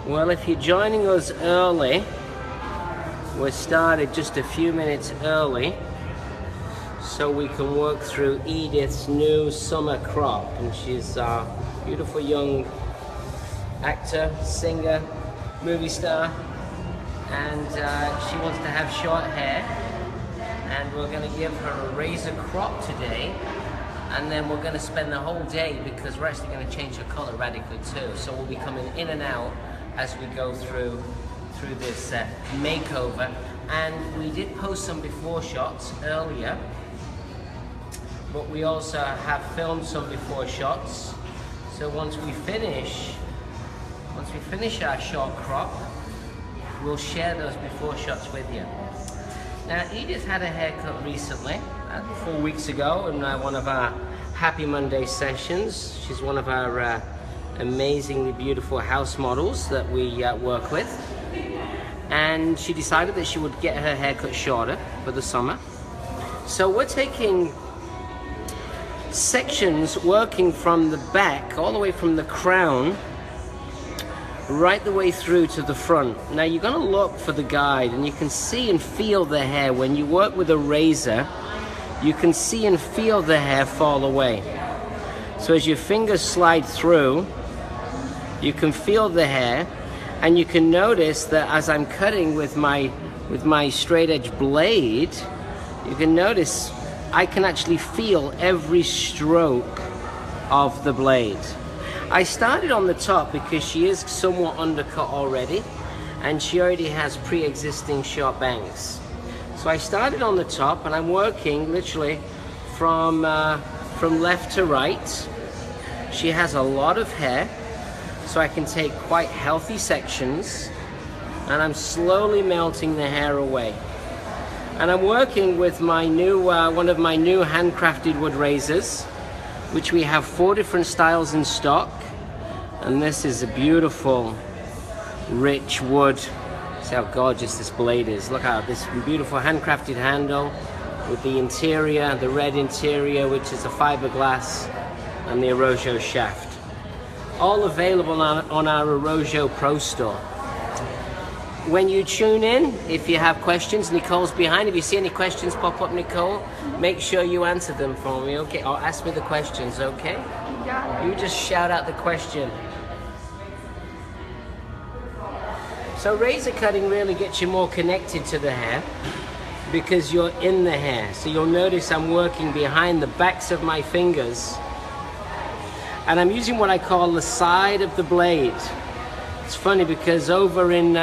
Well, if you're joining us early, we started just a few minutes early so we can work through Edith's new summer crop. And she's a beautiful young actor, singer, movie star, and she wants to have short hair, and we're going to give her a razor crop today, and then we're going to spend the whole day, because we're actually going to change her color radically too, so we'll be coming in and out as we go through this makeover. And we did post some before shots earlier, but we also have filmed some before shots, so once we finish our short crop, we'll share those before shots with you. Now, Edith had a haircut recently, 4 weeks ago, in one of our Happy Monday sessions. She's one of our amazingly beautiful house models that we work with. And she decided that she would get her haircut shorter for the summer. So we're taking sections working from the back, all the way from the crown, right the way through to the front. Now you're going to look for the guide, and you can see and feel the hair. When you work with a razor, you can see and feel the hair fall away. So as your fingers slide through, you can feel the hair, and you can notice that as I'm cutting with my straight edge blade, you can notice I can actually feel every stroke of the blade. I started on the top because she is somewhat undercut already, and she already has pre-existing short bangs. So I started on the top, and I'm working literally from left to right. She has a lot of hair, so I can take quite healthy sections, and I'm slowly melting the hair away. And I'm working with my new one of my new handcrafted wood razors, which we have 4 different styles in stock. And this is a beautiful, rich wood. See how gorgeous this blade is. Look at this beautiful handcrafted handle with the interior, the red interior, which is a fiberglass, and the Arrojo shaft. All available on our Arrojo Pro store. When you tune in, if you have questions, Nicole's behind. If you see any questions pop up, Nicole, make sure you answer them for me, okay? Or ask me the questions, okay? You just shout out the question. So razor cutting really gets you more connected to the hair because you're in the hair. So you'll notice I'm working behind the backs of my fingers, and I'm using what I call the side of the blade. It's funny because over in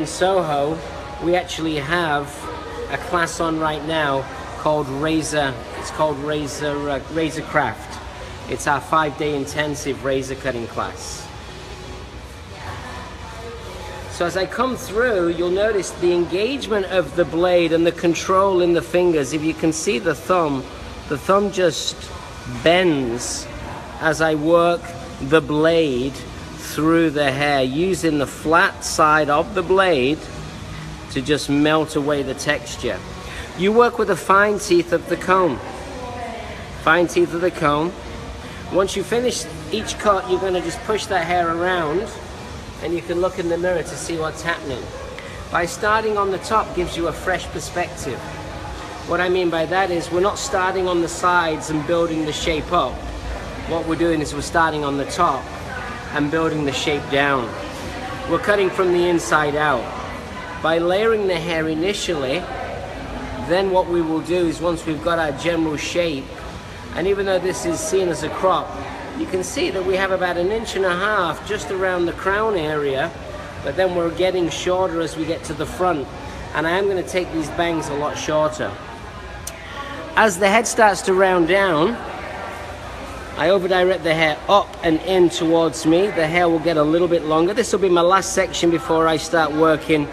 Soho, we actually have a class on right now called Razor. It's called Razor Craft. It's our 5-day intensive razor cutting class. So as I come through, you'll notice the engagement of the blade and the control in the fingers. If you can see the thumb just bends as I work the blade through the hair, using the flat side of the blade to just melt away the texture. You work with the fine teeth of the comb. Fine teeth of the comb. Once you finish each cut, you're going to just push that hair around, and you can look in the mirror to see what's happening. By starting on the top gives you a fresh perspective. What I mean by that is we're not starting on the sides and building the shape up. What we're doing is we're starting on the top and building the shape down. We're cutting from the inside out. By layering the hair initially, then what we will do is once we've got our general shape, and even though this is seen as a crop, you can see that we have about 1.5 inches just around the crown area, but then we're getting shorter as we get to the front. And I am going to take these bangs a lot shorter. As the head starts to round down, I over-direct the hair up and in towards me. The hair will get a little bit longer. This will be my last section before I start working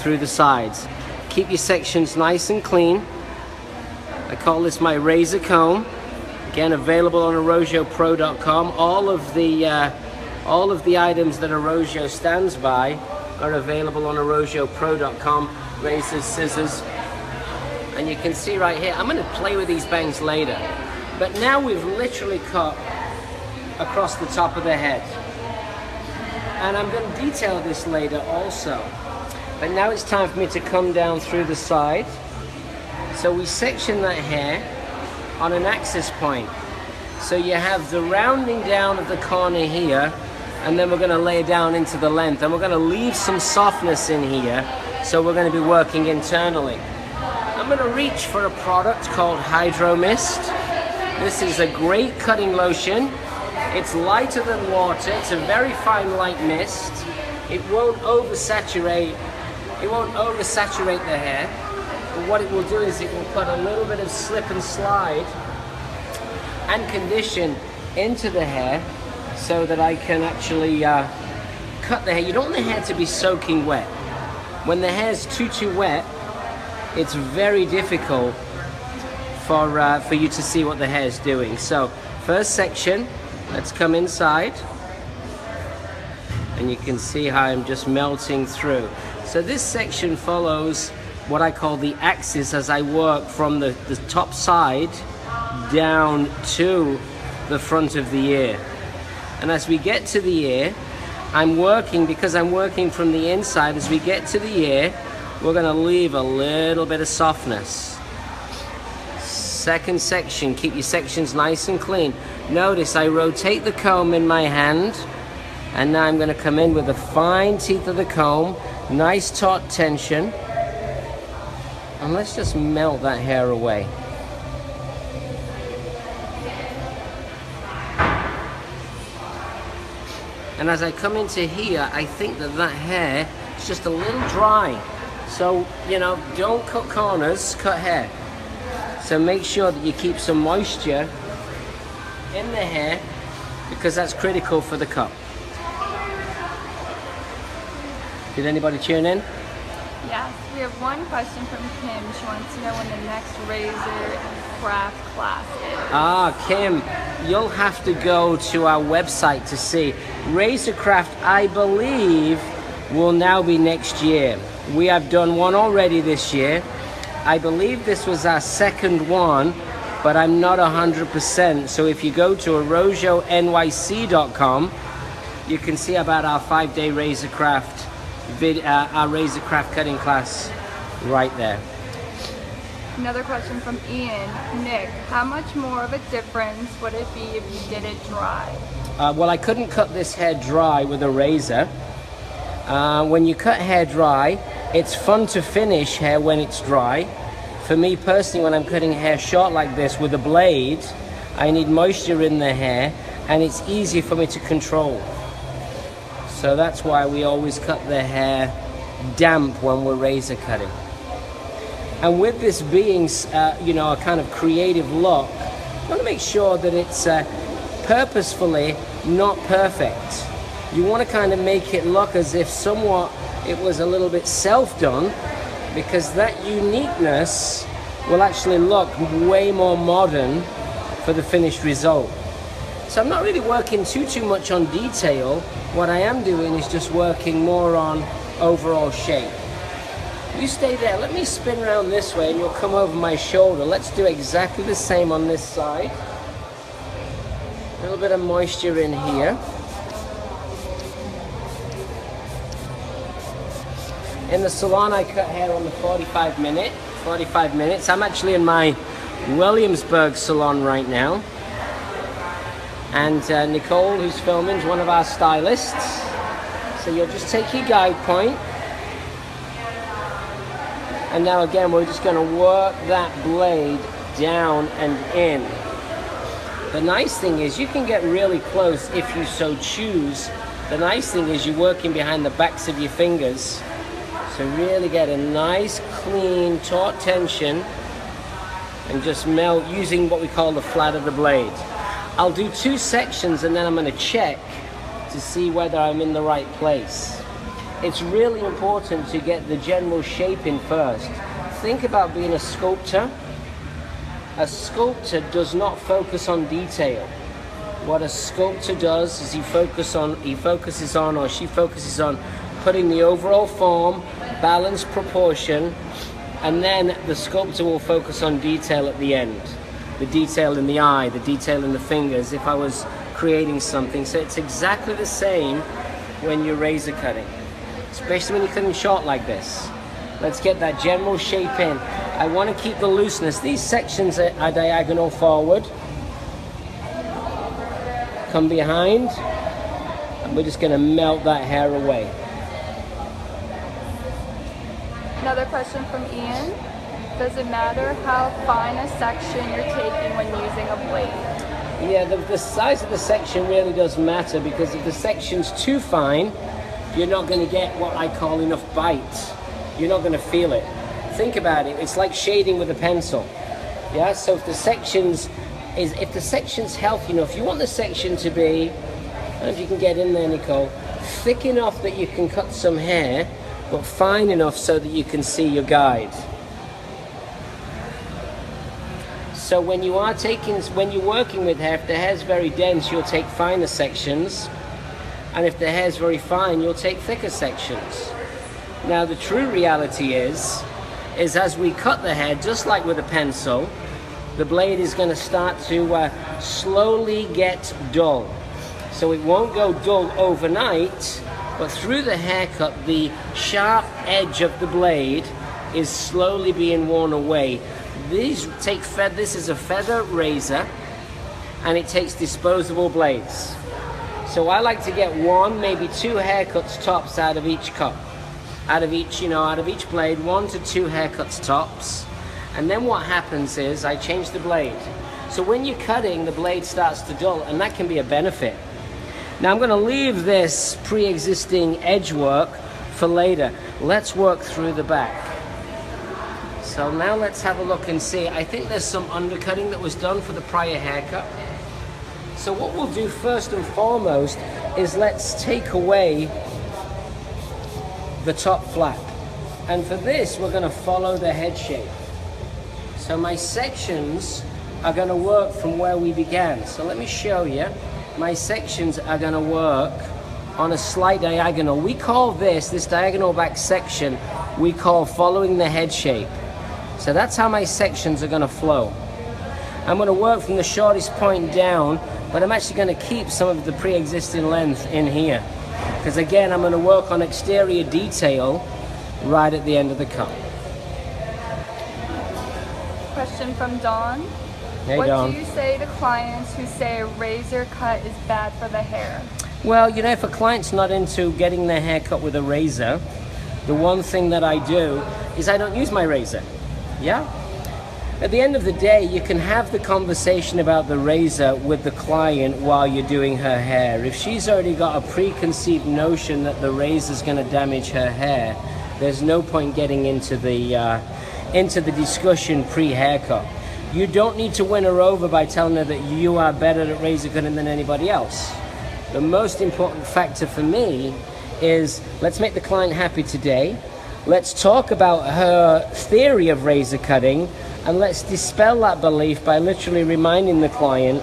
through the sides. Keep your sections nice and clean. I call this my razor comb. Again, available on ArrojoPro.com. All of the items that Arrojo stands by are available on ArrojoPro.com. Razors, scissors, and you can see right here. I'm going to play with these bangs later. But now we've literally cut across the top of the head. And I'm going to detail this later also. But now it's time for me to come down through the side. So we section that hair on an axis point. So you have the rounding down of the corner here, and then we're going to lay down into the length. And we're going to leave some softness in here, so we're going to be working internally. I'm going to reach for a product called Hydro Mist. This is a great cutting lotion. It's lighter than water. It's a very fine light mist. It won't oversaturate. It won't oversaturate the hair. But what it will do is it will put a little bit of slip and slide and condition into the hair so that I can actually cut the hair. You don't want the hair to be soaking wet. When the hair's too wet, it's very difficult for you to see what the hair is doing. So first section, let's come inside, and you can see how I'm just melting through. So this section follows what I call the axis as I work from the top side down to the front of the ear. And as we get to the ear, I'm working, because I'm working from the inside, as we get to the ear, we're going to leave a little bit of softness. Second section, keep your sections nice and clean. Notice I rotate the comb in my hand, and now I'm going to come in with the fine teeth of the comb, nice taut tension, and let's just melt that hair away. And as I come into here, I think that hair is just a little dry. So, you know, don't cut corners, cut hair. So make sure that you keep some moisture in the hair, because that's critical for the cut. Did anybody tune in? Yes, we have one question from Kim. She wants to know when the next razor craft class is. Ah, Kim, you'll have to go to our website to see. Razorcraft, I believe, will now be next year. We have done one already this year. I believe this was our second one, but I'm not 100%. So if you go to arrojonyc.com, you can see about our 5-day Razorcraft our Razorcraft cutting class right there. Another question from Ian. Nick, how much more of a difference would it be if you did it dry? Well, I couldn't cut this hair dry with a razor. When you cut hair dry, it's fun to finish hair when it's dry. For me personally, when I'm cutting hair short like this with a blade, I need moisture in the hair, and it's easy for me to control. So that's why we always cut the hair damp when we're razor cutting. And with this being, you know, a kind of creative look, I want to make sure that it's purposefully not perfect. You want to kind of make it look as if somewhat it was a little bit self-done, because that uniqueness will actually look way more modern for the finished result. So I'm not really working too much on detail. What I am doing is just working more on overall shape. You stay there, let me spin around this way and you'll come over my shoulder. Let's do exactly the same on this side. A little bit of moisture in here. In the salon, I cut hair on the 45 minutes. I'm actually in my Williamsburg salon right now. And Nicole, who's filming, is one of our stylists. So you'll just take your guide point. And now again, we're just going to work that blade down and in. The nice thing is you can get really close if you so choose. The nice thing is you're working behind the backs of your fingers. So really get a nice, clean, taut tension and just melt using what we call the flat of the blade. I'll do 2 sections and then I'm going to check to see whether I'm in the right place. It's really important to get the general shape in first. Think about being a sculptor. A sculptor does not focus on detail. What a sculptor does is he focuses on putting the overall form, balance, proportion, and then the sculptor will focus on detail at the end. The detail in the eye, the detail in the fingers, if I was creating something. So it's exactly the same when you're razor cutting, especially when you're cutting short like this. Let's get that general shape in. I want to keep the looseness. These sections are diagonal forward. Come behind, and we're just going to melt that hair away. Another question from Ian. Does it matter how fine a section you're taking when using a blade? Yeah, the size of the section really does matter, because if the section's too fine, you're not going to get what I call enough bite. You're not going to feel it. Think about it. It's like shading with a pencil. Yeah. So if the section's healthy enough, you want the section to be, I don't know if you can get in there, Nicole, thick enough that you can cut some hair, but fine enough so that you can see your guide. So when you're working with hair, if the hair's very dense, you'll take finer sections, and if the hair's very fine, you'll take thicker sections. Now the true reality is as we cut the hair, just like with a pencil, the blade is going to start to slowly get dull. So it won't go dull overnight, but through the haircut, the sharp edge of the blade is slowly being worn away. This is a feather razor, and it takes disposable blades. So I like to get one, maybe two haircuts tops out of each cut. Out of each blade, 1 to 2 haircuts tops. And then what happens is I change the blade. So when you're cutting, the blade starts to dull, and that can be a benefit. Now I'm going to leave this pre-existing edge work for later. Let's work through the back. So now let's have a look and see. I think there's some undercutting that was done for the prior haircut. So what we'll do first and foremost is let's take away the top flap. And for this, we're going to follow the head shape. So my sections are going to work from where we began. So let me show you. My sections are going to work on a slight diagonal. We call this diagonal back section, we call following the head shape. So that's how my sections are going to flow. I'm going to work from the shortest point down, but I'm actually going to keep some of the pre-existing length in here. Because again, I'm going to work on exterior detail right at the end of the cut. Question from Dawn. Hey, what Dawn. do you say to clients who say a razor cut is bad for the hair? Well, if a client's not into getting their hair cut with a razor, the one thing that I do is I don't use my razor. Yeah? At the end of the day, you can have the conversation about the razor with the client while you're doing her hair. If she's already got a preconceived notion that the razor's going to damage her hair, there's no point getting into the discussion pre-haircut. You don't need to win her over by telling her that you are better at razor cutting than anybody else. The most important factor for me is let's make the client happy today. Let's talk about her theory of razor cutting, and let's dispel that belief by literally reminding the client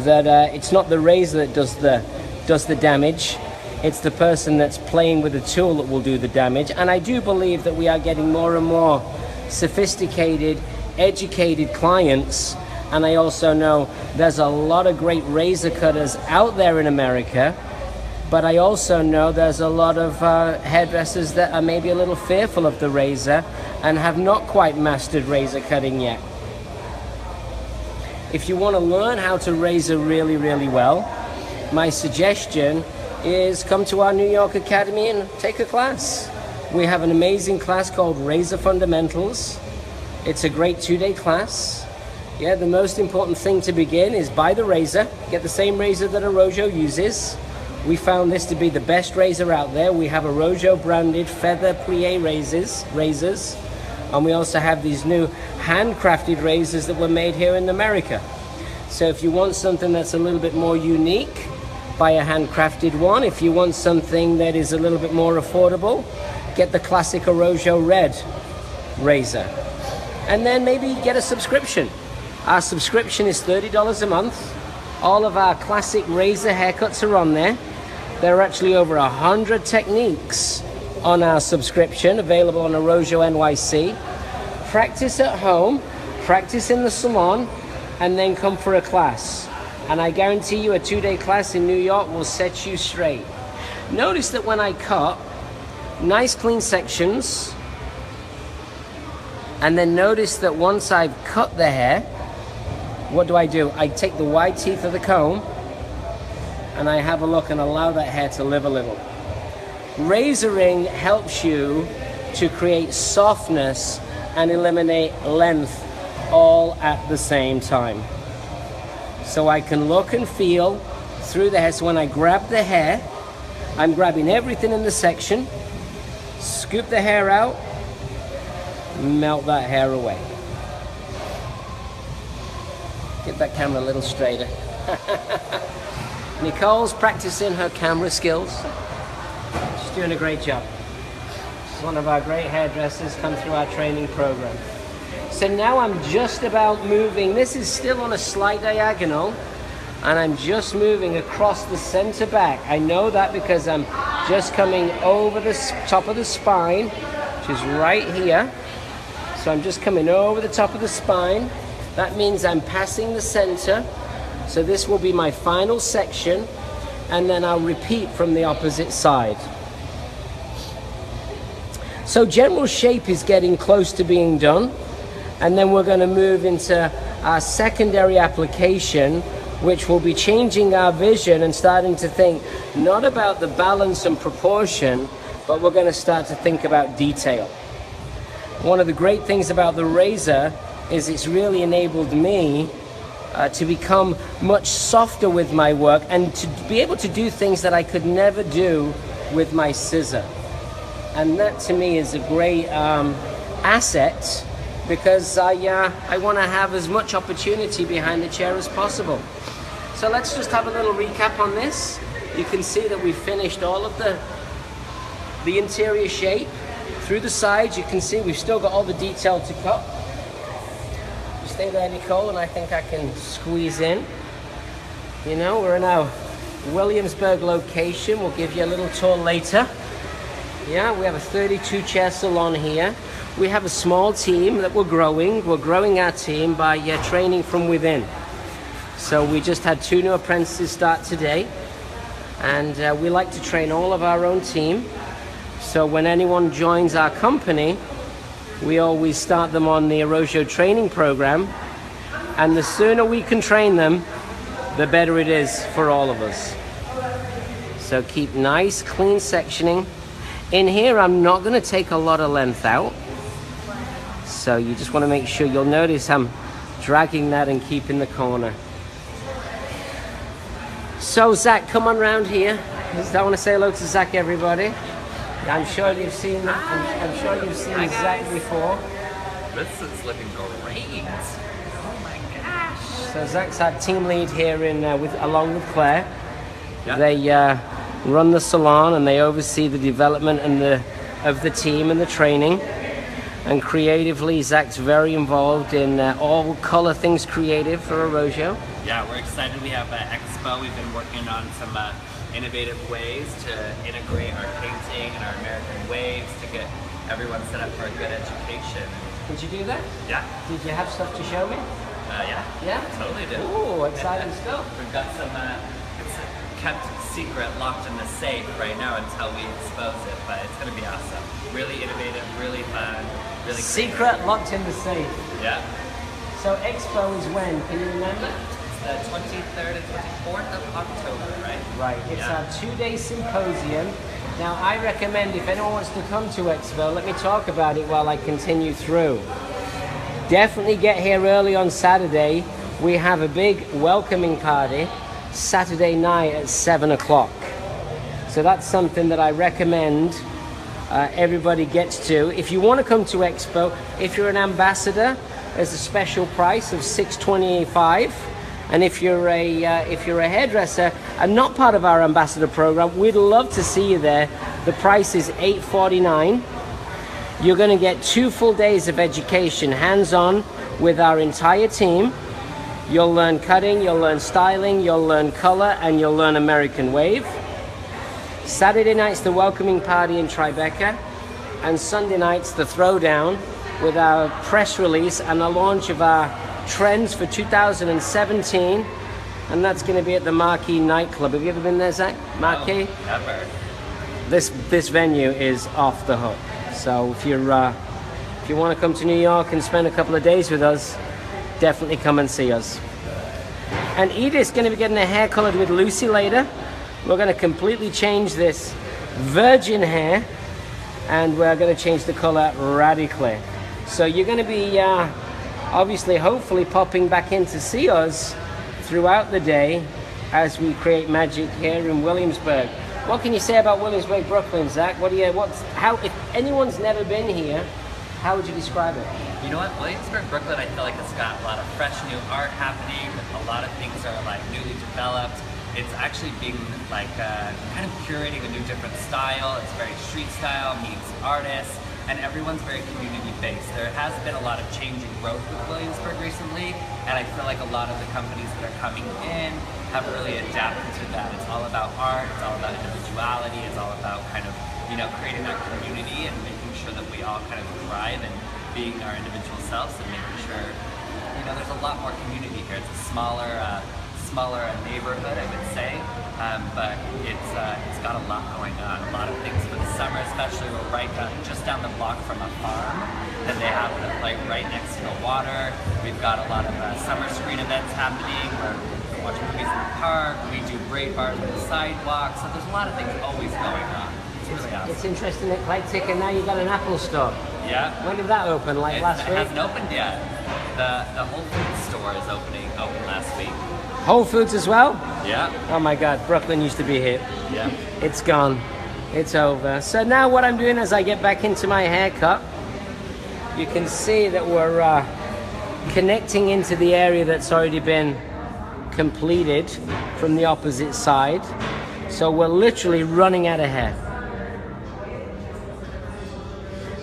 that it's not the razor that does the damage. It's the person that's playing with the tool that will do the damage. And I do believe that we are getting more and more sophisticated, educated clients. And I also know there's a lot of great razor cutters out there in America. But I also know there's a lot of hairdressers that are maybe a little fearful of the razor and have not quite mastered razor cutting yet. If you want to learn how to razor really, really well, my suggestion is come to our New York Academy and take a class. We have an amazing class called Razor Fundamentals. It's a great 2-day class. Yeah, the most important thing to begin is buy the razor. Get the same razor that Arrojo uses. We found this to be the best razor out there. We have Arrojo branded feather plie razors. And we also have these new handcrafted razors that were made here in America. So if you want something that's a little bit more unique, buy a handcrafted one. If you want something that is a little bit more affordable, get the classic Arrojo red razor. And then maybe get a subscription. Our subscription is $30 a month. All of our classic razor haircuts are on there. There are actually over 100 techniques on our subscription available on Arrojo NYC. Practice at home, practice in the salon, and then come for a class. And I guarantee you a 2-day class in New York will set you straight. Notice that when I cut, nice clean sections, and then notice that once I've cut the hair, what do? I take the wide teeth of the comb and I have a look and allow that hair to live a little. Razoring helps you to create softness and eliminate length all at the same time. So I can look and feel through the hair. So when I grab the hair, I'm grabbing everything in the section, scoop the hair out, melt that hair away. Get that camera a little straighter. Nicole's practicing her camera skills. She's doing a great job. She's one of our great hairdressers, come through our training program. So now I'm just about moving. This is still on a slight diagonal, and I'm just moving across the center back. I know that because I'm just coming over the top of the spine, which is right here. So I'm just coming over the top of the spine. That means I'm passing the center. So this will be my final section, and then I'll repeat from the opposite side. So general shape is getting close to being done, and then we're going to move into our secondary application, which will be changing our vision and starting to think not about the balance and proportion, but we're going to start to think about detail. One of the great things about the razor is it's really enabled me to become much softer with my work and to be able to do things that I could never do with my scissor. And that to me is a great asset, because I want to have as much opportunity behind the chair as possible. So let's just have a little recap on this. You can see that we've finished all of the interior shape. Through the sides, you can see we've still got all the detail to cut. You stay there, Nicole, and I think I can squeeze in. You know, we're in our Williamsburg location. We'll give you a little tour later. Yeah, we have a 32 chair salon here. We have a small team that we're growing. We're growing our team by training from within. So we just had 2 new apprentices start today. And we like to train all of our own team. So when anyone joins our company, we always start them on the Arrojo training program. And the sooner we can train them, the better it is for all of us. So keep nice, clean sectioning. In here, I'm not going to take a lot of length out. So you just want to make sure, you'll notice I'm dragging that and keeping the corner. So Zach, come on round here. I want to say hello to Zach, everybody. I'm sure you've seen Zach before. This is looking great. Oh my gosh. So Zach's our team lead here along with Claire. Yep. They run the salon and they oversee the development of the team and the training. And creatively, Zach's very involved in all color things creative for Arrojo. Yeah, we're excited. We have an expo. We've been working on some innovative ways to integrate our painting and our American waves to get everyone set up for a good education. Did you do that? Yeah. Did you have stuff to show me? Yeah. Yeah? Totally do. Ooh, exciting stuff. We've got some, it's kept secret, locked in the safe right now until we expose it, but it's going to be awesome. Really innovative, really fun, really secret, creative. locked in the safe. Yeah. So expo is when? Can you remember? The 23rd and 24th of October, right? Right, it's our 2-day symposium. Now I recommend if anyone wants to come to Expo, let me talk about it while I continue through. Definitely get here early on Saturday. We have a big welcoming party Saturday night at 7 o'clock. So that's something that I recommend everybody gets to. If you want to come to Expo, if you're an ambassador, there's a special price of $625. And if you're a hairdresser and not part of our ambassador program, we'd love to see you there. The price is $849. You're going to get 2 full days of education, hands-on with our entire team. You'll learn cutting, you'll learn styling, you'll learn color, and you'll learn American wave. Saturday night's the welcoming party in Tribeca, and Sunday night's the throwdown with our press release and the launch of our trends for 2017, and that's going to be at the Marquee nightclub. Have you ever been there, Zach? Marquee? Oh, never. this venue is off the hook. So if you want to come to New York and spend a couple of days with us, definitely come and see us. And Edith's going to be getting her hair colored with Lucy later. We're going to completely change this virgin hair, and we're going to change the color radically. So you're going to be obviously, hopefully, popping back in to see us throughout the day as we create magic here in Williamsburg. What can you say about Williamsburg, Brooklyn, Zach? If anyone's never been here, how would you describe it? You know what, Williamsburg, Brooklyn, I feel like it's got a lot of fresh new art happening. A lot of things are like newly developed. It's actually being like kind of curating a new different style. It's very street style, meets artists, and everyone's very community based. There has been a lot of change and growth with Williamsburg recently, and I feel like a lot of the companies that are coming in have really adapted to that. It's all about art, it's all about individuality, it's all about kind of, you know, creating that community and making sure that we all kind of thrive and being our individual selves and making sure, you know, there's a lot more community here. It's a smaller neighborhood, I would say, but it's got a lot going on. A lot of things for the summer, especially. We're just down the block from a farm, and they have it like right next to the water. We've got a lot of summer screen events happening. We're watching movies in the park. We do braid bars on the sidewalk. So there's a lot of things always going on. It's really awesome. It's interesting that Clyde and now you've got an Apple store. Yeah. When did that open? Last week? It hasn't opened yet. The Whole Foods store is open last week. Whole Foods as well? Yeah. Oh my God, Brooklyn used to be here. Yeah. It's gone. It's over. So now what I'm doing as I get back into my haircut, you can see that we're connecting into the area that's already been completed from the opposite side. So we're literally running out of hair.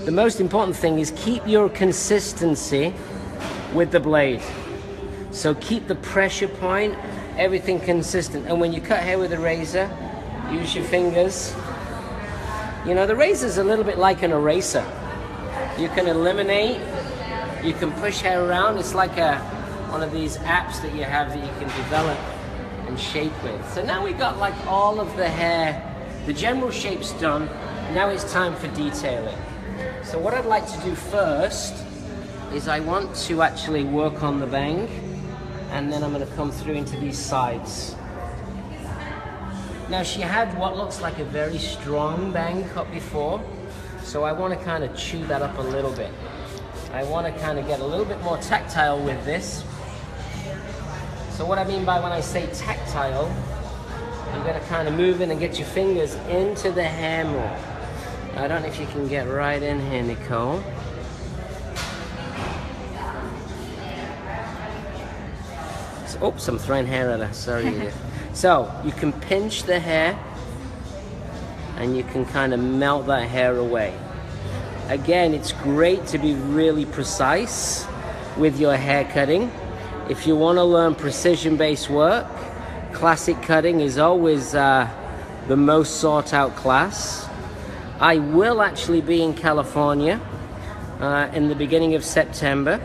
The most important thing is keep your consistency with the blade. So keep the pressure point, everything consistent. And when you cut hair with a razor, use your fingers. You know, the razor's a little bit like an eraser. You can eliminate, you can push hair around. It's like one of these apps that you have that you can develop and shape with. So now we got like all of the hair, the general shape's done. Now it's time for detailing. So what I'd like to do first is I want to actually work on the bang, and then I'm going to come through into these sides. Now she had what looks like a very strong bang cut before, so I want to kind of chew that up a little bit. I want to kind of get a little bit more tactile with this. So what I mean by when I say tactile, you're going to kind of move in and get your fingers into the hair more. I don't know if you can get right in here, Nicole. So, oops, I'm throwing hair at her, sorry. So you can pinch the hair and you can kind of melt that hair away. Again, it's great to be really precise with your hair cutting. If you want to learn precision-based work, classic cutting is always the most sought out class. I will actually be in California in the beginning of September,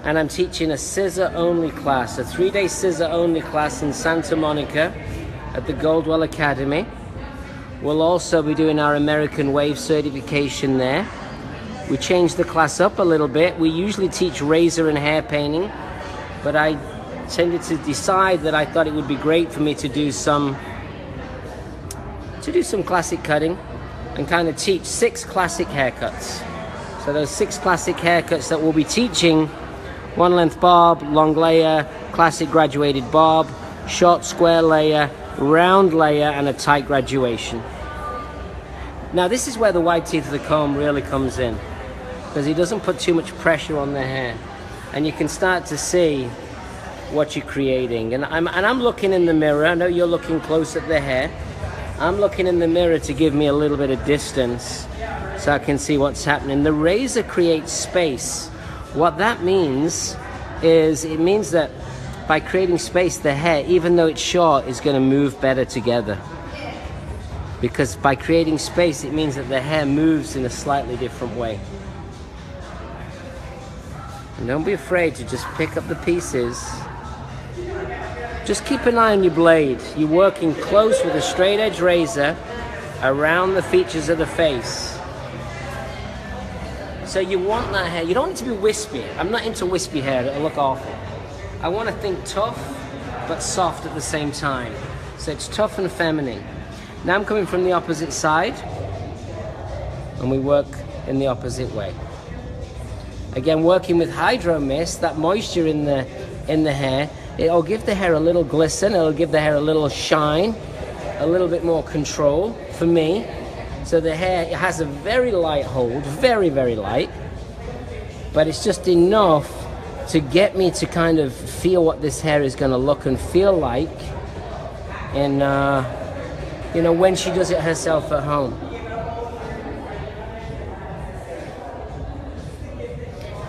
and I'm teaching a scissor-only class, a 3-day scissor-only class in Santa Monica at the Goldwell Academy. We'll also be doing our American Wave certification there. We changed the class up a little bit. We usually teach razor and hair painting, but I tended to decide that I thought it would be great for me to do some classic cutting and kind of teach 6 classic haircuts. So those 6 classic haircuts that we'll be teaching: one length bob, long layer, classic graduated bob, short square layer, round layer, and a tight graduation. Now this is where the wide teeth of the comb really comes in, because it doesn't put too much pressure on the hair, and you can start to see what you're creating. And I'm looking in the mirror. I know you're looking close at the hair. I'm looking in the mirror to give me a little bit of distance so I can see what's happening. The razor creates space. What that means is it means that by creating space, the hair, even though it's short, is going to move better together. Because by creating space, it means that the hair moves in a slightly different way. And don't be afraid to just pick up the pieces. Just keep an eye on your blade. You're working close with a straight edge razor, around the features of the face. So you want that hair, you don't want it to be wispy. I'm not into wispy hair, it'll look awful. I want to think tough, but soft at the same time. So it's tough and feminine. Now I'm coming from the opposite side, and we work in the opposite way. Again, working with hydro mist, that moisture in the hair, it'll give the hair a little glisten, it'll give the hair a little shine, a little bit more control for me. So the hair, it has a very light hold, very, very light, but it's just enough to get me to kind of feel what this hair is going to look and feel like in, you know, when she does it herself at home.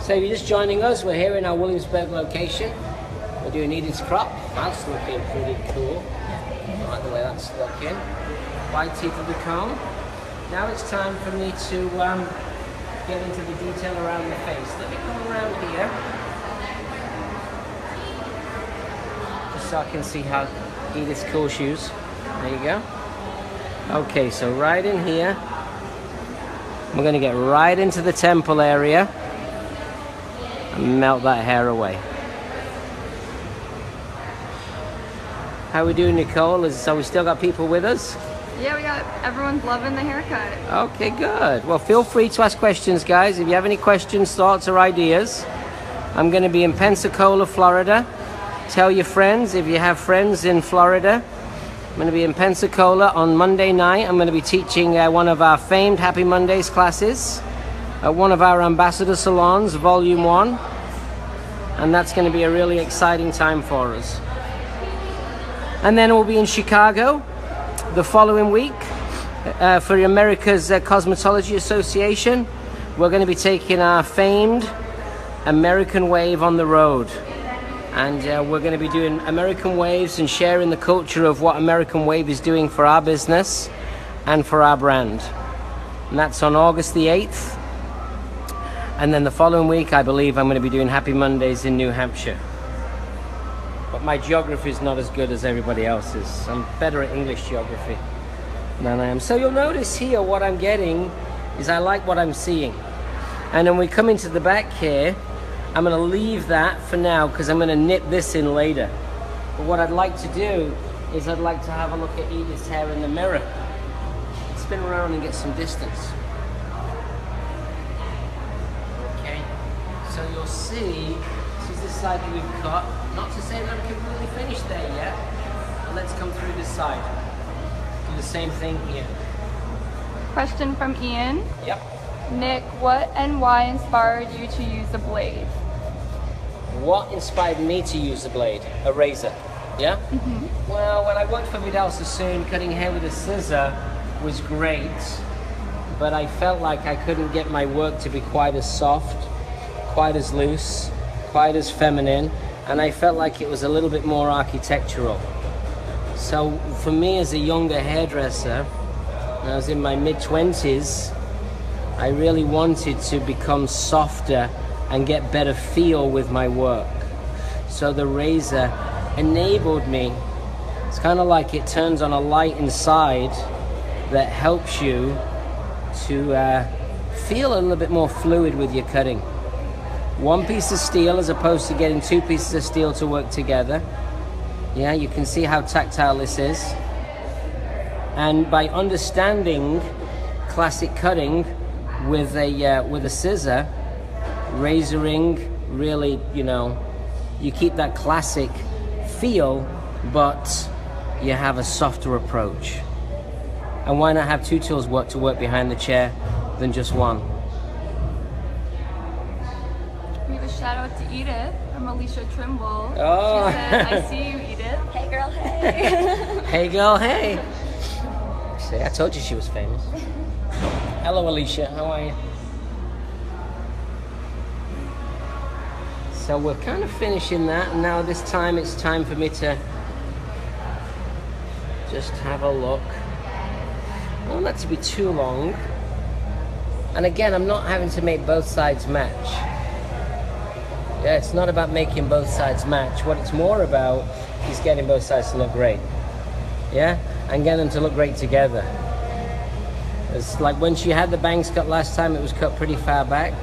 So if you're just joining us, we're here in our Williamsburg location. We're doing Edith's crop. That's looking pretty cool. I like the way that's looking. White teeth of the comb. Now it's time for me to get into the detail around the face. Let me come around here, just so I can see how Edith's cool shoes. There you go. Okay, so right in here, we're going to get right into the temple area and melt that hair away. How are we doing, Nicole? So we still got people with us? Yeah, everyone's loving the haircut. Okay, good. Well, feel free to ask questions, guys. If you have any questions, thoughts, or ideas. I'm going to be in Pensacola, Florida. Tell your friends if you have friends in Florida. I'm going to be in Pensacola on Monday night. I'm going to be teaching one of our famed Happy Mondays classes at one of our ambassador salons, Volume 1. And that's going to be a really exciting time for us. And then we'll be in Chicago the following week for America's Cosmetology Association. We're going to be taking our famed American Wave on the road. And we're going to be doing American Waves and sharing the culture of what American Wave is doing for our business and for our brand. And that's on August the 8th. And then the following week, I believe I'm going to be doing Happy Mondays in New Hampshire. But my geography is not as good as everybody else's. I'm better at English geography than I am. So you'll notice here what I'm getting is I like what I'm seeing. And then we come into the back here, I'm going to leave that for now because I'm going to knit this in later. But what I'd like to do is I'd like to have a look at Edith's hair in the mirror. Spin around and get some distance. Okay, so you'll see, this is the side that we've cut. Not to say that I'm completely finished there yet, but let's come through this side. Do the same thing here. Question from Ian. Yep. Nick, what and why inspired you to use a blade? What inspired me to use the blade? A razor. Yeah? Mm-hmm. Well, when I worked for Vidal Sassoon, cutting hair with a scissor was great, but I felt like I couldn't get my work to be quite as soft, quite as loose, quite as feminine, and I felt like it was a little bit more architectural. So for me as a younger hairdresser, when I was in my mid-20s, I really wanted to become softer and get better feel with my work. So the razor enabled me. It's kind of like it turns on a light inside that helps you to feel a little bit more fluid with your cutting. One piece of steel as opposed to getting two pieces of steel to work together. Yeah, you can see how tactile this is. And by understanding classic cutting with a scissor, razoring, really, you know, you keep that classic feel, but you have a softer approach. And why not have two tools to work behind the chair than just one? We have a shout out to Edith from Alicia Trimble. Oh. She said, I see you, Edith. Hey girl, hey. Hey girl, hey. See, I told you she was famous. Hello, Alicia. How are you? So we're kind of finishing that, and now this time it's time for me to just have a look. I don't want that to be too long. And again, I'm not having to make both sides match. Yeah, it's not about making both sides match. What it's more about is getting both sides to look great. Yeah? And getting them to look great together. It's like when she had the bangs cut last time, it was cut pretty far back.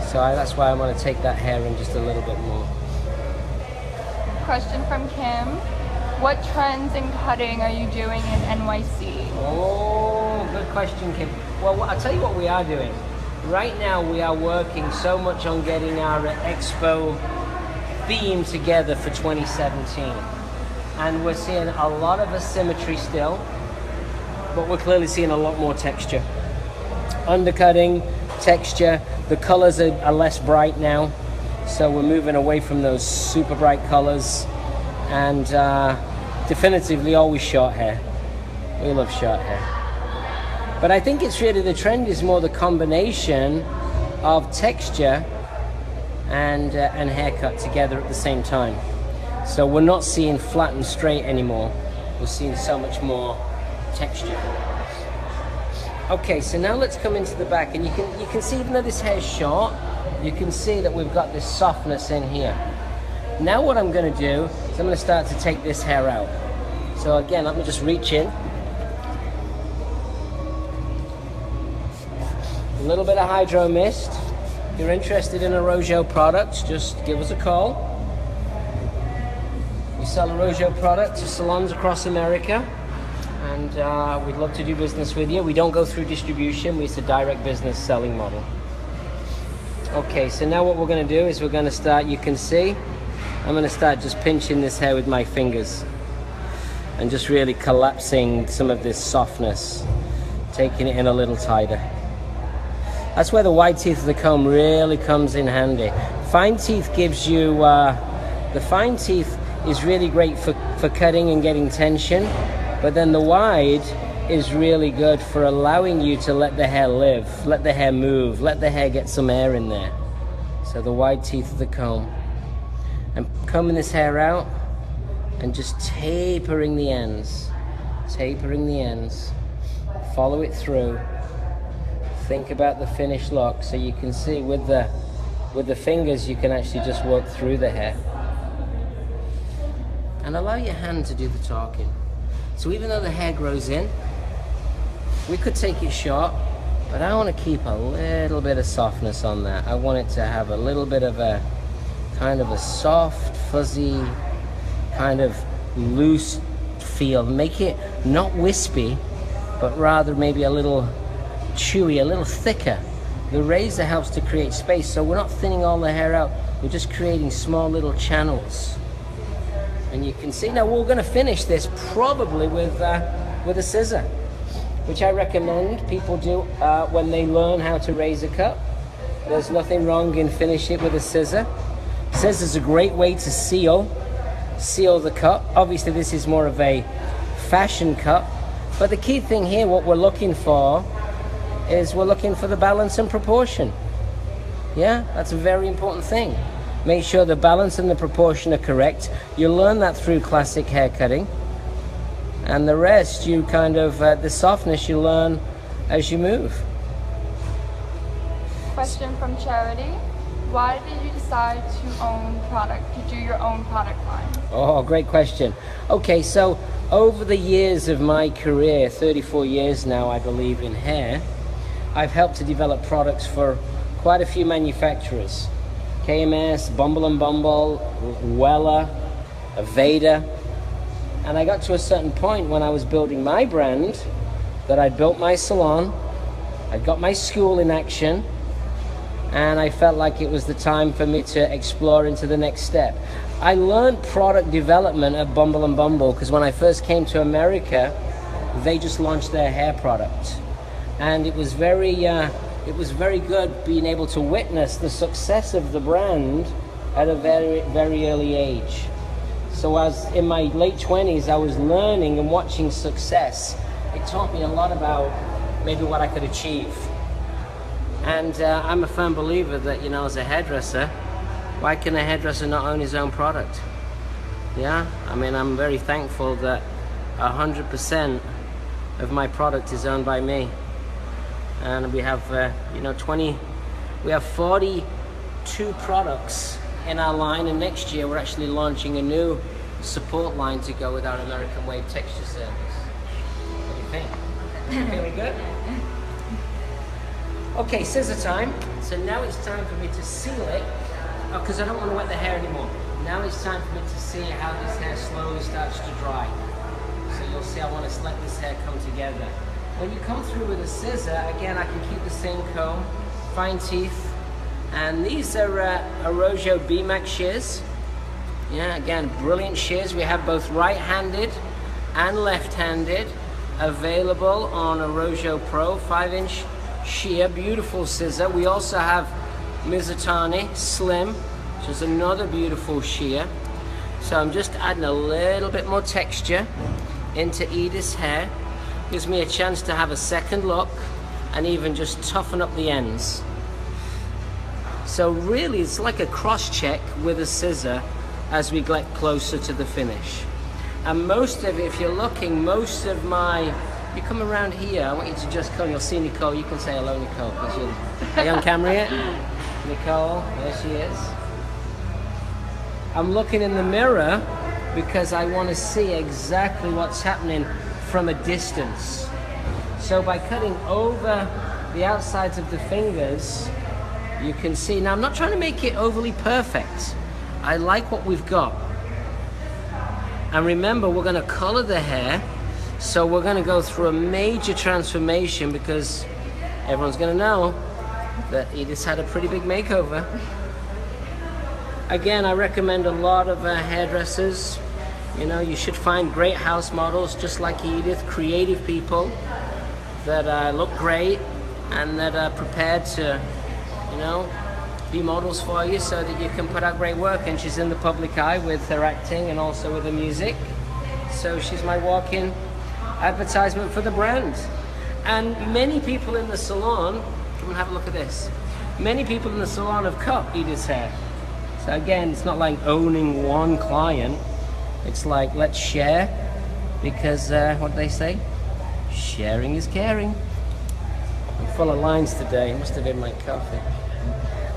So that's why I want to take that hair in just a little bit more. Question from Kim. What trends in cutting are you doing in NYC? Oh, good question, Kim. Well, I'll tell you what we are doing. Right now, we are working so much on getting our Expo theme together for 2017. And we're seeing a lot of asymmetry still, but we're clearly seeing a lot more texture. Undercutting, texture, the colors are less bright now, so we're moving away from those super bright colors, and definitively always short hair. We love short hair. But I think it's really, the trend is more the combination of texture and haircut together at the same time. So we're not seeing flat and straight anymore. We're seeing so much more texture. Okay, so now let's come into the back, and you can see, even though this hair is short, you can see that we've got this softness in here. Now what I'm going to do is I'm going to start to take this hair out. So again, let me just reach in. A little bit of hydro mist. If you're interested in Arrojo products, just give us a call. We sell Arrojo products to salons across America, and we'd love to do business with you. We don't go through distribution. It's a direct business selling model. Okay, so now what we're going to do is we're going to start, you can see, I'm going to start just pinching this hair with my fingers and just really collapsing some of this softness, taking it in a little tighter. That's where the wide teeth of the comb really comes in handy. Fine teeth gives you, the fine teeth is really great for cutting and getting tension, but then the wide is really good for allowing you to let the hair live, let the hair move, let the hair get some air in there. So the wide teeth of the comb. And combing this hair out and just tapering the ends. Tapering the ends. Follow it through. Think about the finished look, so you can see with the fingers you can actually just work through the hair. And allow your hand to do the talking. So even though the hair grows in, we could take it short, but I want to keep a little bit of softness on that. I want it to have a little bit of a kind of a soft, fuzzy, kind of loose feel. Make it not wispy, but rather maybe a little chewy, a little thicker. The razor helps to create space, so we're not thinning all the hair out, we're just creating small little channels. And you can see, now we're going to finish this probably with a scissor, which I recommend people do when they learn how to razor cut. There's nothing wrong in finishing it with a scissor. Scissors are a great way to seal the cut. Obviously this is more of a fashion cut, but the key thing here, what we're looking for, is we're looking for the balance and proportion. Yeah, that's a very important thing. Make sure the balance and the proportion are correct. You learn that through classic hair cutting. And the rest, you kind of, the softness you learn as you move. Question from Charity. Why did you decide to do your own product line? Oh, great question. Okay, so over the years of my career, 34 years now, I believe, in hair, I've helped to develop products for quite a few manufacturers. KMS, Bumble & Bumble, Wella, Aveda. And I got to a certain point when I was building my brand that I'd built my salon, I'd got my school in action, and I felt like it was the time for me to explore into the next step. I learned product development at Bumble & Bumble because when I first came to America, they just launched their hair product. And it was very good being able to witness the success of the brand at a very, very early age. So as in my late 20s, I was learning and watching success. It taught me a lot about maybe what I could achieve. And I'm a firm believer that, you know, as a hairdresser, why can a hairdresser not own his own product? Yeah, I mean, I'm very thankful that 100% of my product is owned by me. And we have, we have 42 products in our line, and next year we're actually launching a new support line to go with our American Wave texture service. What do you think? Feeling good? Okay, scissor time. So now it's time for me to seal it, because I don't want to wet the hair anymore. Now it's time for me to see how this hair slowly starts to dry. So you'll see I want to let this hair come together. When you come through with a scissor, again, I can keep the same comb, fine teeth, and these are Arrojo B-Max shears. Yeah, again, brilliant shears. We have both right-handed and left-handed available on Arrojo Pro 5-inch shear, beautiful scissor. We also have Mizutani Slim, which is another beautiful shear. So I'm just adding a little bit more texture into Edith's hair. Gives me a chance to have a second look and even just toughen up the ends. So really it's like a cross-check with a scissor as we get closer to the finish. And most of it, if you're looking, most of my, you come around here, I want you to just come, you'll see Nicole, you can say hello Nicole, because are you on camera yet? Nicole, there she is. I'm looking in the mirror because I want to see exactly what's happening from a distance. So by cutting over the outsides of the fingers, you can see. Now I'm not trying to make it overly perfect. I like what we've got. And remember, we're going to color the hair, so we're going to go through a major transformation because everyone's going to know that Edith's had a pretty big makeover. Again, I recommend a lot of hairdressers. You know, you should find great house models just like Edith, creative people that look great and that are prepared to, you know, be models for you so that you can put out great work. And she's in the public eye with her acting and also with her music. So she's my walk-in advertisement for the brand. And many people in the salon, come and have a look at this. Many people in the salon have cut Edith's hair. So again, it's not like owning one client. It's like, let's share, because what do they say? Sharing is caring. I'm full of lines today, must have been my coffee.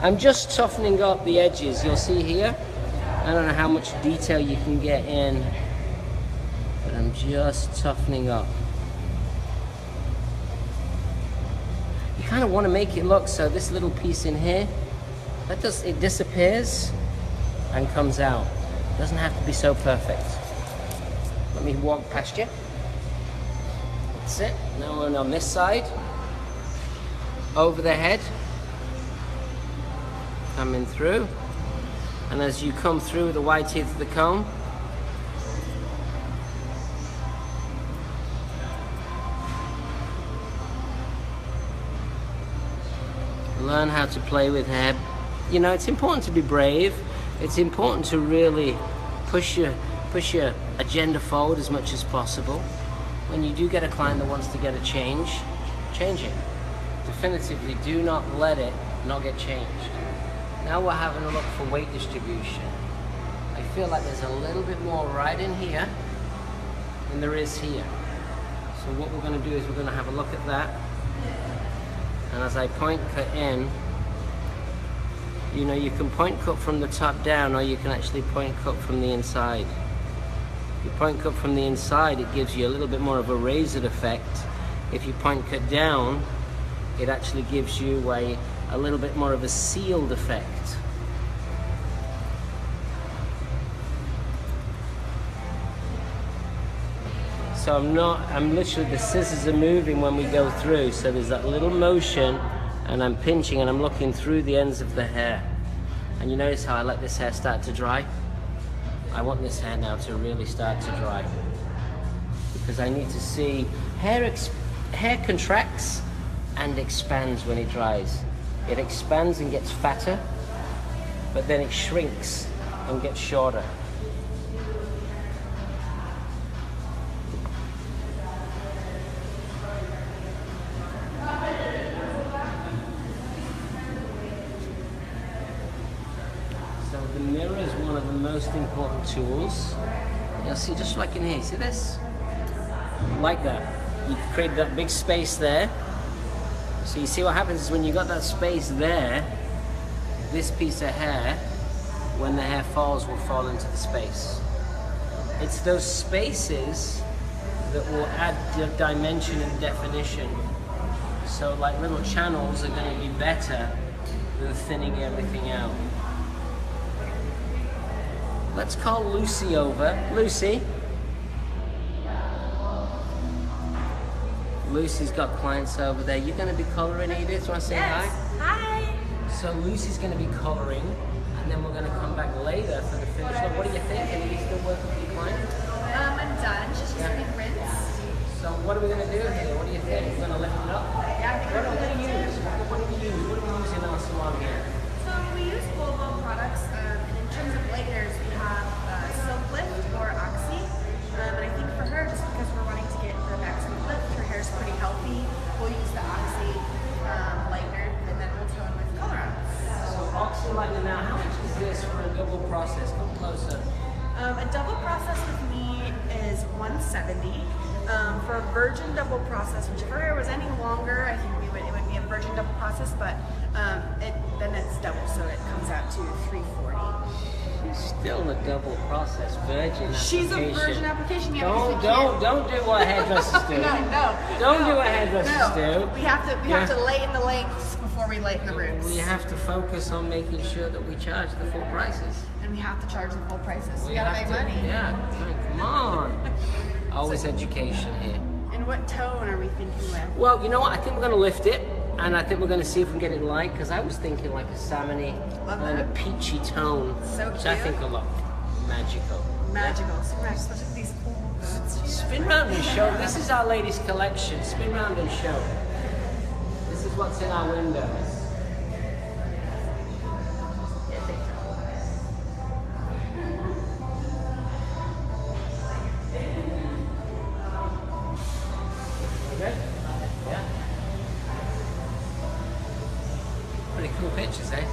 I'm just toughening up the edges, you'll see here. I don't know how much detail you can get in, but I'm just toughening up. You kind of want to make it look so this little piece in here, it disappears and comes out. It doesn't have to be so perfect. Let me walk past you. That's it. Now we're on this side. Over the head. Coming through. And as you come through with the wide teeth of the comb, learn how to play with hair. You know, it's important to be brave. It's important to really push your agenda forward as much as possible. When you do get a client that wants to get a change it. Definitively, do not let it not get changed. Now we're having a look for weight distribution. I feel like there's a little bit more right in here than there is here. So what we're going to do is we're going to have a look at that. And as I point cut in, you know, you can point cut from the top down, or you can actually point cut from the inside. If you point cut from the inside, it gives you a little bit more of a razored effect. If you point cut down, it actually gives you a little bit more of a sealed effect. So I'm literally, the scissors are moving when we go through, so there's that little motion, and I'm pinching and I'm looking through the ends of the hair. And you notice how I let this hair start to dry? I want this hair now to really start to dry, because I need to see hair contracts and expands when it dries. It expands and gets fatter, but then it shrinks and gets shorter. The mirror is one of the most important tools. You'll see, just like in here, see this? Like that. You create that big space there. So you see what happens is when you got that space there, this piece of hair, when the hair falls, will fall into the space. It's those spaces that will add dimension and definition. So like little channels are going to be better than thinning everything out. Let's call Lucy over. Lucy. Lucy's got clients over there. You're going to be colouring, Edith? Want to say hi? Hi. So Lucy's going to be colouring, and then we're going to come back later for the finish look. What do you think? Are you still working with your client? I'm done. She's just getting rinsed. So what are we going to do here? What do you think? We're going to lift it up? Yeah, What are we going to use? What do we use? What do we use in our salon here? So we use Volvo products, and in terms of lighteners, we have Silk Lift or Oxy. And I think for her, just because we're wanting to get the maximum lift, her hair's pretty healthy, we'll use the Oxy lightener, and then we'll tone with color on. So Oxy lightener now, how much is this for a double process? Come closer. A double process with me is $170. For a virgin double process, which if her hair was any longer, I think it would be a virgin double process, but then it's double, so it comes out to $340. She's still a double process virgin She's application. a virgin application. Yeah, Don't do what hairdressers do. Don't do what hairdressers do. We have to lighten the lengths before we lighten the roots. We have to focus on making sure that we charge the full prices. And we have to charge the full prices. We We gotta have make to, money. yeah. Come on. Always education here. And what tone are we thinking with? Well, you know what? I think we're going to lift it, and I think we're going to see if we can get it light, because I was thinking like a salmony and a peachy tone, So which I cute. think will look magical. Magical. So nice. Look at these cool boots. Spin round and show. This is our latest collection. Spin round and show. This is what's in our windows. Okay? Yeah. Pretty cool pictures, eh?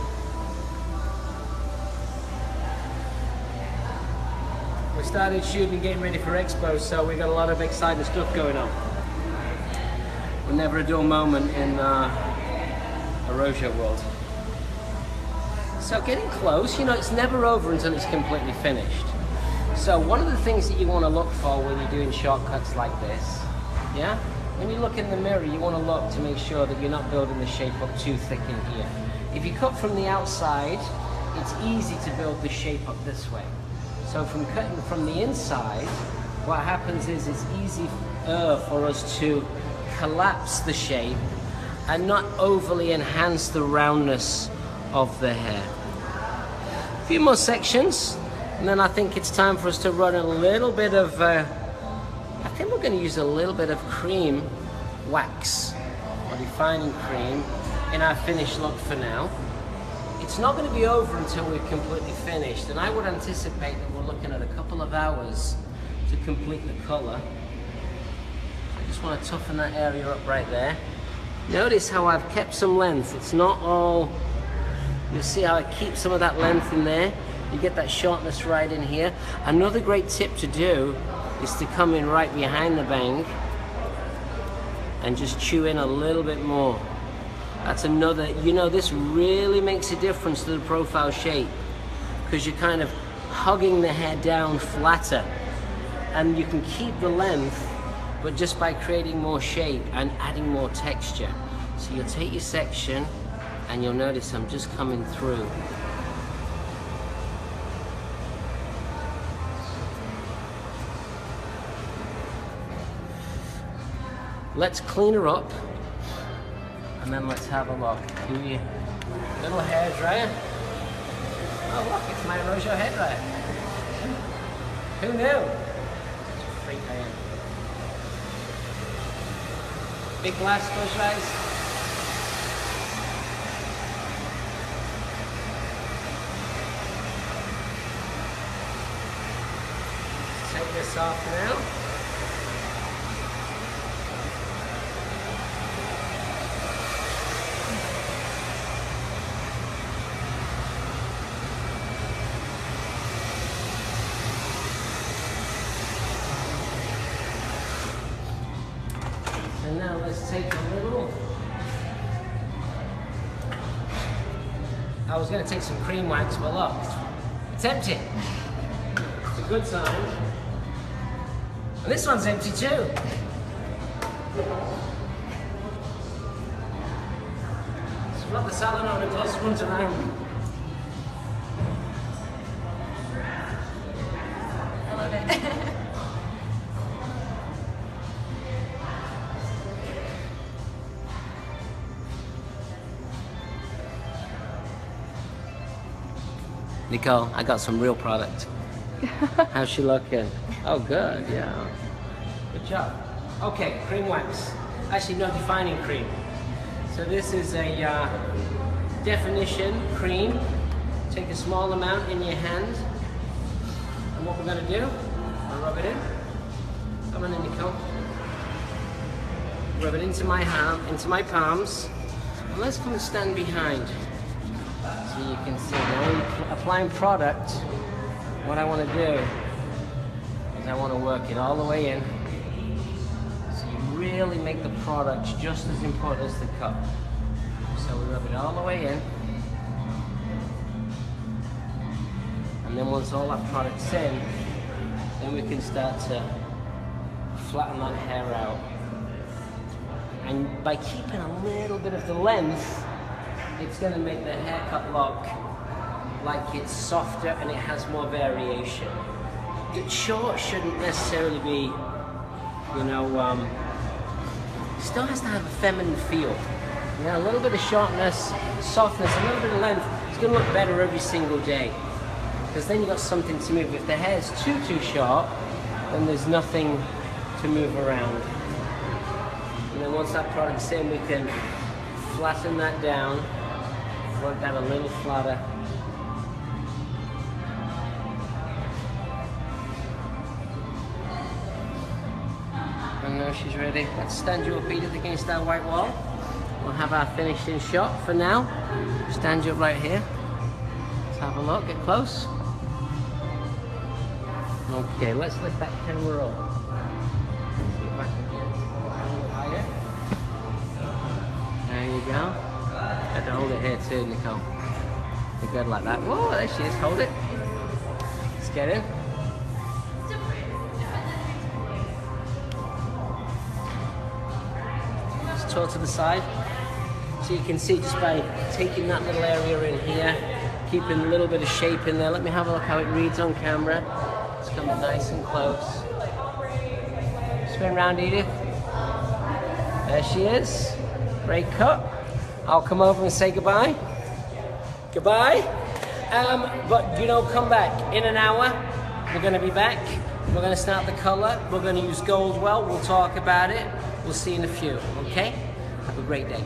We started shooting, getting ready for Expo, so we got a lot of exciting stuff going on. We're never a dull moment in Arrojo world. So getting close, you know, it's never over until it's completely finished. So one of the things that you want to look for when you're doing shortcuts like this, yeah? When you look in the mirror, you want to look to make sure that you're not building the shape up too thick in here. If you cut from the outside, it's easy to build the shape up this way. So from cutting from the inside, what happens is it's easy for us to collapse the shape and not overly enhance the roundness of the hair. A few more sections, and then I think it's time for us to run a little bit of, I think we're going to use a little bit of cream wax or defining cream in our finished look for now. It's not going to be over until we're completely finished, and I would anticipate that we're looking at a couple of hours to complete the color. I just want to toughen that area up right there. Notice how I've kept some length. It's not all, you'll see how I keep some of that length in there. You get that shortness right in here. Another great tip to do is to come in right behind the bang and just chew in a little bit more. That's another, you know, this really makes a difference to the profile shape, because you're kind of hugging the hair down flatter, and you can keep the length, but just by creating more shape and adding more texture. So you'll take your section and you'll notice I'm just coming through. Let's clean her up, and then let's have a look. Little hair dryer. Oh look, it's my Arrojo hair dryer. Who knew? Freak I am. Big glass, close your eyes. Take this off now. And now let's take a little. I was going to take some cream wax, but look, it's empty. It's a good sign. This one's empty too. Flop the salad on and toss runs around. I love it. Nicole, I got some real product. How's she looking? Oh, good, yeah. Good job. Okay, cream wax. Actually, no defining cream. So this is a definition cream. Take a small amount in your hand. And what we're gonna do, I'll rub it in. Come on in, Nicole. Rub it into my hand, into my palms. And let's come and stand behind. So you can see when I'm applying product, what I want to do is I want to work it all the way in. So you really make the product just as important as the cup. So we rub it all the way in. And then once all that product's in, then we can start to flatten that hair out. And by keeping a little bit of the length, it's going to make the haircut look like it's softer and it has more variation. It short shouldn't necessarily be, you know, still has to have a feminine feel. You know, a little bit of shortness, softness, a little bit of length. It's going to look better every single day. Because then you've got something to move. If the hair's too short, then there's nothing to move around. And then once that product's in, we can flatten that down. Work that a little flatter. And now she's ready. Let's stand you up, Edith, against our white wall. We'll have our finishing shot for now. Stand you up right here. Let's have a look, get close. Okay, let's lift that camera up. There you go. I have to hold it here too, Nicole. You're good like that. Whoa, there she is. Hold it. Let's get in. Just toe to the side. So you can see just by taking that little area in here, keeping a little bit of shape in there. Let me have a look how it reads on camera. It's coming nice and close. Spin round, Edith. There she is. Great cut. I'll come over and say goodbye. Goodbye. But you know, come back in an hour. We're going to be back. We're going to start the color. We're going to use Goldwell. We'll talk about it. We'll see you in a few. Okay? Have a great day.